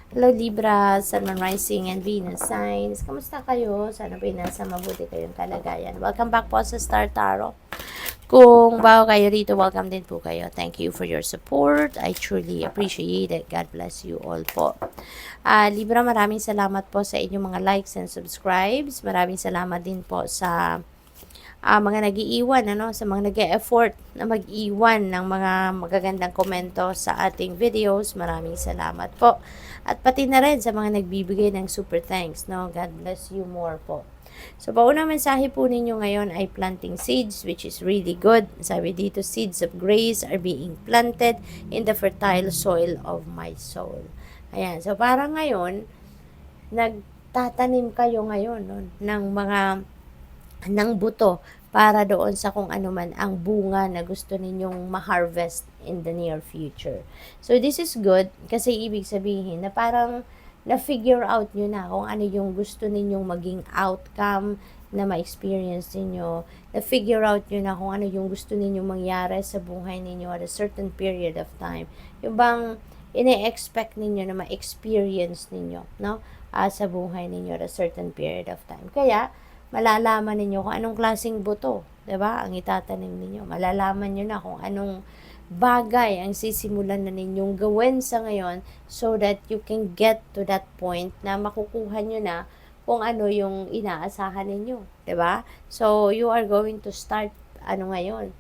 Hello Libra, Sun, Moon, Rising, and Venus signs. Kamusta kayo? Sana po nasa mabuti kayong kalagayan. Welcome back po sa Star Tarot. Kung bago kayo rito, welcome din po kayo. Thank you for your support. I truly appreciate it. God bless you all po. Libra, maraming salamat po sa inyong mga likes and subscribes. Maraming salamat din po sa mga nag-iiwan, sa mga nag-e-effort na mag-iwan ng mga magagandang komento sa ating videos. Maraming salamat po. At pati na rin sa mga nagbibigay ng super thanks, no? God bless you more po. So, paunang mensahe po ninyo ngayon ay planting seeds, which is really good. Sabi dito, seeds of grace are being planted in the fertile soil of my soul. Ayan. So, parang ngayon, nagtatanim kayo ngayon, no, ng buto para doon sa kung ano man ang bunga na gusto ninyong ma-harvest in the near future. So, this is good kasi ibig sabihin na parang na-figure out nyo na kung ano yung gusto ninyong maging outcome na ma-experience ninyo. Na-figure out nyo na kung ano yung gusto ninyong mangyari sa buhay ninyo at a certain period of time. Yung bang ine-expect ninyo na ma-experience ninyo, no? Sa buhay ninyo at a certain period of time. Kaya, malalaman ninyo kung anong klaseng buto, 'di ba? Ang itatanim ninyo. Malalaman niyo na kung anong bagay ang sisimulan na ninyong gawin sa ngayon so that you can get to that point na makukuha nyo na kung ano yung inaasahan ninyo, 'di ba? So, you are going to start ngayon,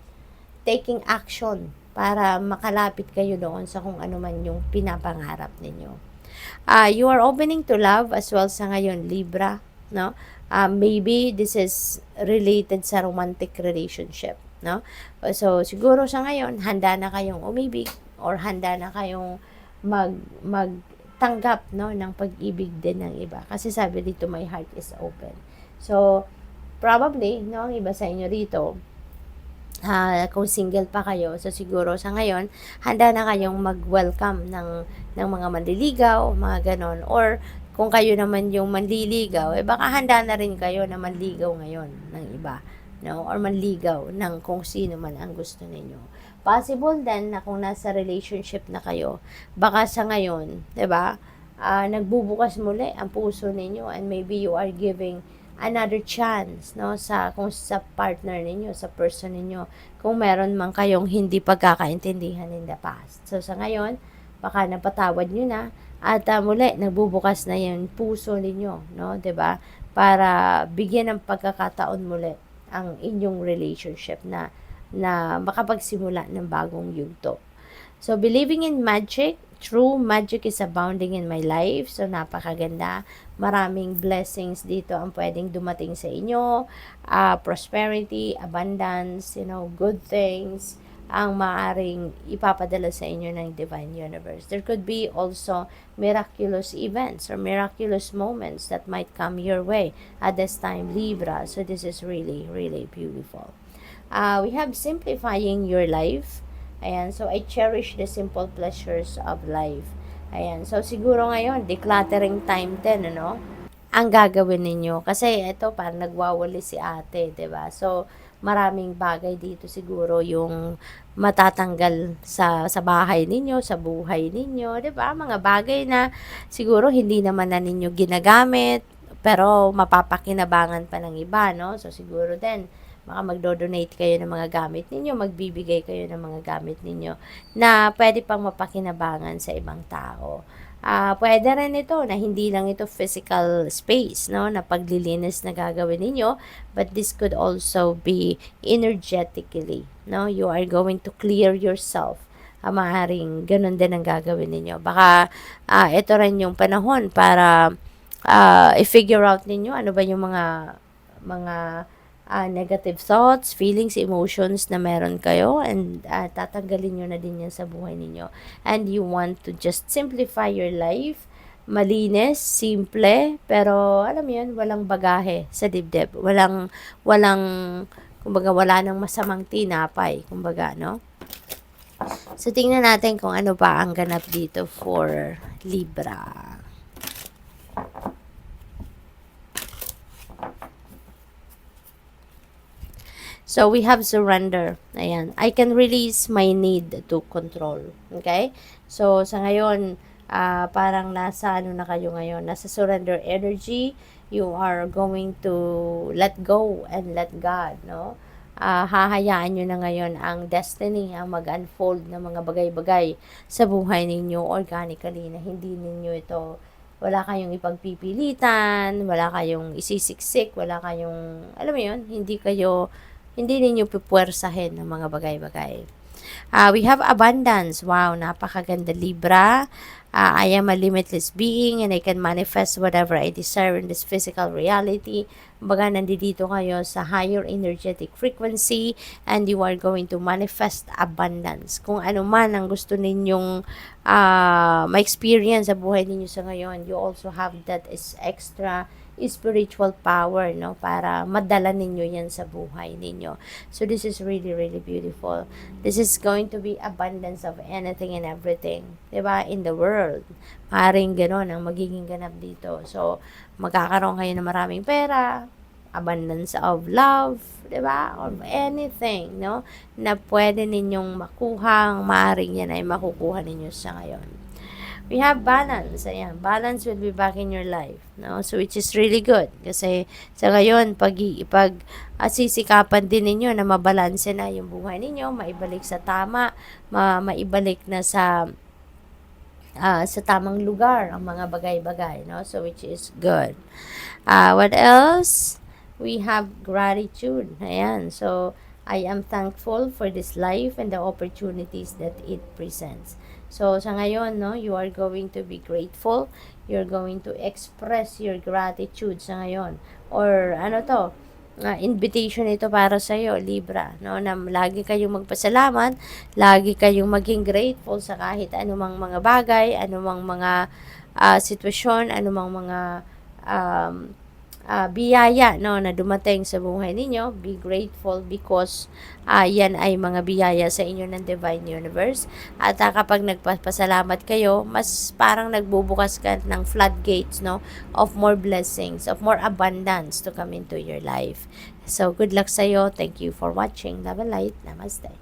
taking action para makalapit kayo doon sa kung ano man yung pinapangarap ninyo. You are opening to love as well sa ngayon, Libra, no? Maybe this is related sa romantic relationship, no? So, siguro sa ngayon, handa na kayong umibig or handa na kayong magtanggap, no, ng pag-ibig din ng iba. Kasi sabi dito, my heart is open. So, probably, no, ang iba sa inyo dito, kung single pa kayo, so siguro sa ngayon, handa na kayong mag-welcome ng mga manliligaw, mga ganon. Or, kung kayo naman yung manliligaw, baka handa na rin kayo na manligaw ngayon ng iba, no? Or manligaw ng kung sino man ang gusto ninyo. Possible din na kung nasa relationship na kayo, baka sa ngayon, 'di ba? Nagbubukas muli ang puso ninyo and maybe you are giving another chance, no, kung sa partner ninyo, sa person ninyo, kung meron man kayong hindi pagkakaintindihan in the past. So sa ngayon, baka napatawad nyo na at muli nagbubukas na yung puso ninyo, no, 'di ba? Para bigyan ng pagkakataon muli ang inyong relationship na makapagsimula ng bagong yugto. So, believing in magic, true magic is abounding in my life. So, napakaganda. Maraming blessings dito ang pwedeng dumating sa inyo. Prosperity, abundance, good things ang maaring ipapadala sa inyo ng Divine Universe. There could be also miraculous events or miraculous moments that might come your way at this time, Libra. So, this is really, really beautiful. We have simplifying your life. Ayan, so I cherish the simple pleasures of life. Ayan, so siguro ngayon, decluttering time din, ang gagawin ninyo. Kasi ito, parang nagwawali si ate, 'di ba? So, maraming bagay dito siguro yung matatanggal sa bahay ninyo, sa buhay ninyo, 'di ba? Mga bagay na siguro hindi naman na ninyo ginagamit, pero mapapakinabangan pa ng iba, no? So, siguro din, baka magdo-donate kayo ng mga gamit ninyo, magbibigay kayo ng mga gamit ninyo na pwede pang mapakinabangan sa ibang tao. Pwede rin ito na hindi lang ito physical space, no, na paglilinis na gagawin ninyo, but this could also be energetically, no, you are going to clear yourself. Maaaring ganun din ang gagawin ninyo. Baka ito rin yung panahon para i-figure out ninyo ano ba yung mga negative thoughts, feelings, emotions na meron kayo, and tatanggalin nyo na din yan sa buhay ninyo. And you want to just simplify your life, malinis, simple, pero alam mo yun, walang bagahe sa dibdib. Kumbaga, wala nang masamang tinapay, kumbaga, no? So, tingnan natin kung ano pa ang ganap dito for Libra. So, we have surrender. Ayan. I can release my need to control. Okay? So, sa ngayon, parang nasa ano na kayo ngayon, nasa surrender energy. You are going to let go and let God, no? Hahayaan nyo na ngayon ang destiny, ang mag-unfold ng mga bagay-bagay sa buhay ninyo organically, na hindi ninyo ito, wala kayong ipagpipilitan, wala kayong isisiksik, wala kayong, alam mo yun, hindi ninyo pupwersahin ng mga bagay-bagay. We have abundance. Wow, napakaganda, Libra. I am a limitless being and I can manifest whatever I desire in this physical reality. Baga, nandito kayo sa higher energetic frequency and you are going to manifest abundance. Kung ano man ang gusto ninyong ma-experience sa buhay ninyo sa ngayon, you also have that is extra spiritual power, no, para madala ninyo yan sa buhay ninyo. So this is really, really beautiful. This is going to be abundance of anything and everything, diba, in the world. Maring gano'n ang magiging ganap dito. So magkakaroon kayo ng maraming pera, abundance of love, diba, of anything, no, na pwede ninyong makuha, maaring yan ay makukuha ninyo sa ngayon. We have balance. Ayan, balance will be back in your life, no? So which is really good kasi sa ngayon pag sisikapan din ninyo na mabalanse na yung buhay ninyo, maibalik sa tama, maibalik na sa tamang lugar ang mga bagay-bagay, no? So which is good. What else? We have gratitude. Ayan. So I am thankful for this life and the opportunities that it presents. So, sa ngayon, no, you are going to be grateful. You're going to express your gratitude sa ngayon. Or, ano to, invitation ito para sa iyo, Libra, no, na lagi kayong magpasalamat, lagi kayong maging grateful sa kahit anumang mga bagay, anumang mga sitwasyon, anumang mga biyaya, no, na dumating sa buhay ninyo. Be grateful because yan ay mga biyaya sa inyo ng Divine Universe. At kapag nagpapasalamat kayo, mas parang nagbubukas ka ng floodgates, no, of more blessings, of more abundance to come into your life. So good luck sa iyo. Thank you for watching. Love and light. Namaste.